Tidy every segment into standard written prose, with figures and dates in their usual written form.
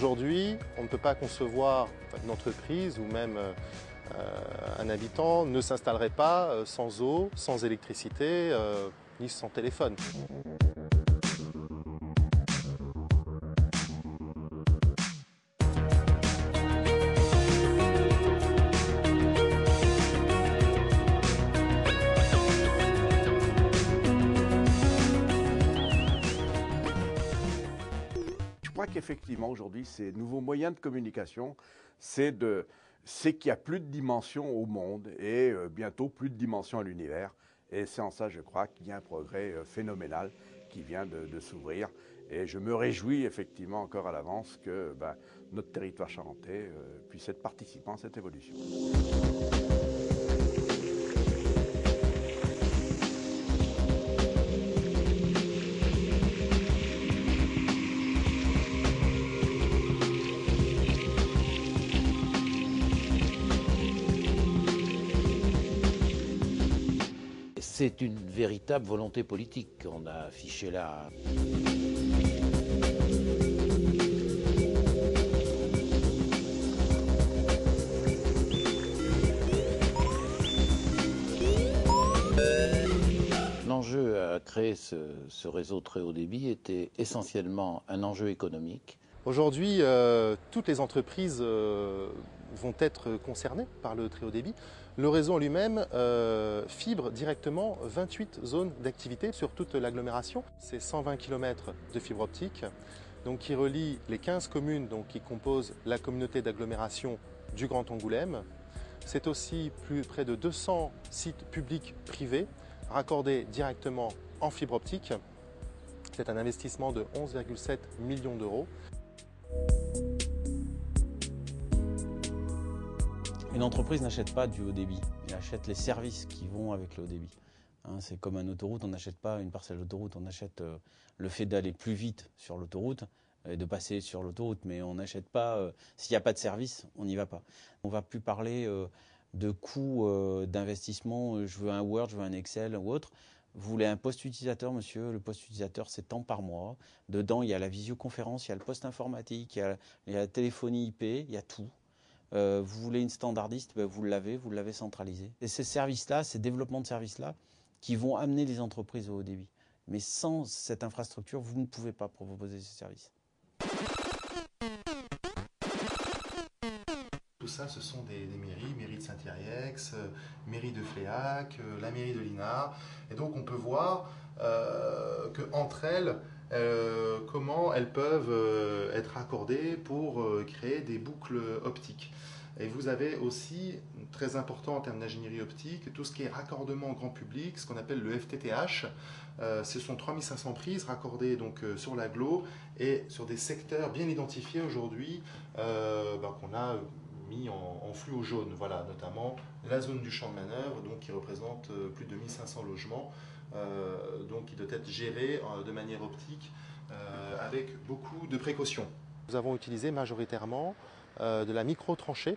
Aujourd'hui, on ne peut pas concevoir une entreprise ou même un habitant ne s'installerait pas sans eau, sans électricité, ni sans téléphone. Je crois qu'effectivement, aujourd'hui, ces nouveaux moyens de communication, c'est qu'il n'y a plus de dimension au monde et bientôt plus de dimension à l'univers. Et c'est en ça, je crois, qu'il y a un progrès phénoménal qui vient de s'ouvrir. Et je me réjouis effectivement encore à l'avance que notre territoire charentais puisse être participant à cette évolution. C'est une véritable volonté politique qu'on a affichée là. L'enjeu à créer ce réseau très haut débit était essentiellement un enjeu économique. Aujourd'hui, toutes les entreprises vont être concernées par le très haut débit. Le réseau en lui-même fibre directement 28 zones d'activité sur toute l'agglomération. C'est 120 km de fibre optique donc, qui relie les 15 communes donc, qui composent la communauté d'agglomération du Grand Angoulême. C'est aussi près de 200 sites publics privés raccordés directement en fibre optique. C'est un investissement de 11,7 millions d'euros. Une entreprise n'achète pas du haut débit, elle achète les services qui vont avec le haut débit. C'est comme une autoroute, on n'achète pas une parcelle d'autoroute, on achète le fait d'aller plus vite sur l'autoroute et de passer sur l'autoroute, mais on n'achète pas, s'il n'y a pas de service, on n'y va pas. On ne va plus parler de coûts d'investissement, je veux un Word, je veux un Excel ou autre. Vous voulez un poste utilisateur, monsieur, le poste utilisateur c'est tant par mois. Dedans il y a la visioconférence, il y a le poste informatique, il y a la téléphonie IP, il y a tout. Vous voulez une standardiste, vous l'avez centralisé. Et ces services-là, ces développements de services-là, qui vont amener les entreprises au haut débit. Mais sans cette infrastructure, vous ne pouvez pas proposer ces services. Tout ça, ce sont des mairies, mairie de Saint-Thierry-Ex, mairie de Fléac, la mairie de Linard. Et donc on peut voir qu'entre elles, comment elles peuvent être accordées pour créer des boucles optiques. Et vous avez aussi, très important en termes d'ingénierie optique, tout ce qui est raccordement au grand public, ce qu'on appelle le FTTH. Ce sont 3500 prises raccordées donc, sur l'agglo et sur des secteurs bien identifiés aujourd'hui qu'on a mis en fluo jaune, voilà, notamment la zone du champ de manœuvre, donc, qui représente plus de 1500 logements, donc, qui doit être géré de manière optique avec beaucoup de précautions. Nous avons utilisé majoritairement de la micro-tranchée,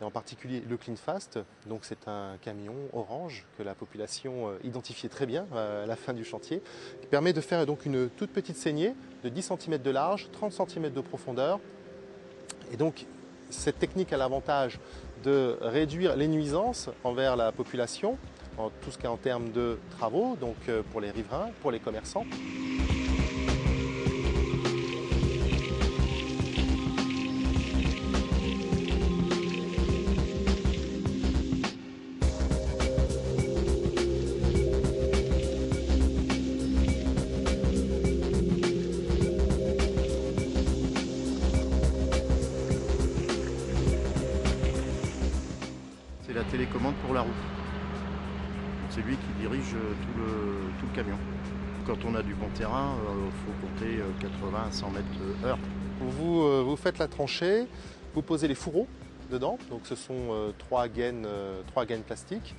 et en particulier le CleanFast, donc c'est un camion orange que la population identifiait très bien à la fin du chantier, qui permet de faire donc une toute petite saignée de 10 cm de large, 30 cm de profondeur, et donc cette technique a l'avantage de réduire les nuisances envers la population, en tout ce qui est en termes de travaux, donc pour les riverains, pour les commerçants. C'est la télécommande pour la roue. C'est lui qui dirige tout le camion. Quand on a du bon terrain, il faut compter 80 à 100 mètres/heure. Vous faites la tranchée, vous posez les fourreaux dedans, donc ce sont 3 gaines plastiques.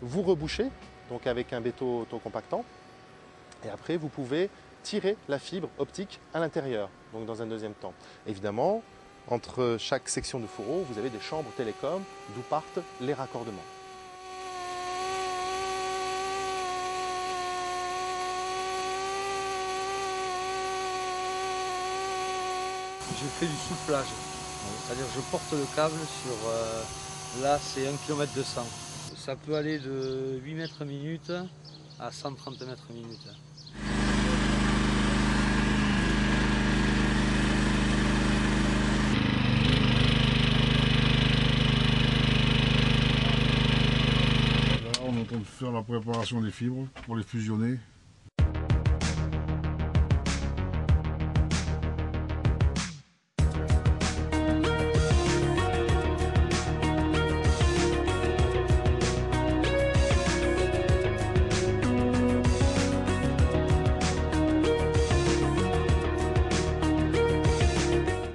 Vous rebouchez donc avec un béton autocompactant et après vous pouvez tirer la fibre optique à l'intérieur, donc dans un deuxième temps. Évidemment, entre chaque section de fourreau, vous avez des chambres télécom d'où partent les raccordements. Je fais du soufflage, c'est-à-dire je porte le câble sur, là c'est 1 km 200. Ça peut aller de 8 mètres minute à 130 mètres minute. Là, on est en train de faire la préparation des fibres pour les fusionner.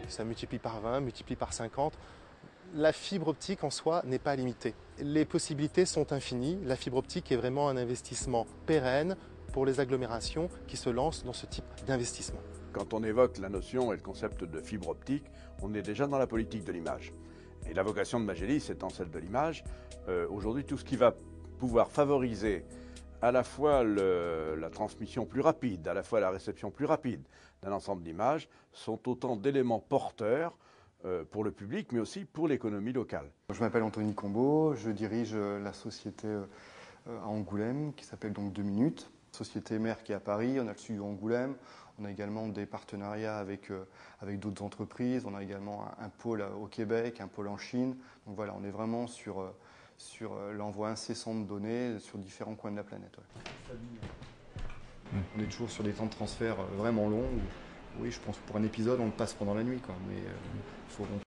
Ça multiplie par 20, multiplie par 50. La fibre optique en soi n'est pas limitée. Les possibilités sont infinies. La fibre optique est vraiment un investissement pérenne pour les agglomérations qui se lancent dans ce type d'investissement. Quand on évoque la notion et le concept de fibre optique, on est déjà dans la politique de l'image. Et la vocation de Magellis étant celle de l'image, aujourd'hui tout ce qui va pouvoir favoriser à la fois la transmission plus rapide, à la fois la réception plus rapide d'un ensemble d'images, sont autant d'éléments porteurs pour le public, mais aussi pour l'économie locale. Je m'appelle Anthony Combeau, je dirige la société à Angoulême qui s'appelle donc 2 minutes. Société mère qui est à Paris, on a le studio Angoulême, on a également des partenariats avec d'autres entreprises, on a également un pôle au Québec, un pôle en Chine. Donc voilà, on est vraiment sur l'envoi incessant de données sur différents coins de la planète. Ouais. On est toujours sur des temps de transfert vraiment longs. Oui, je pense que pour un épisode, on le passe pendant la nuit, quoi. Mais faut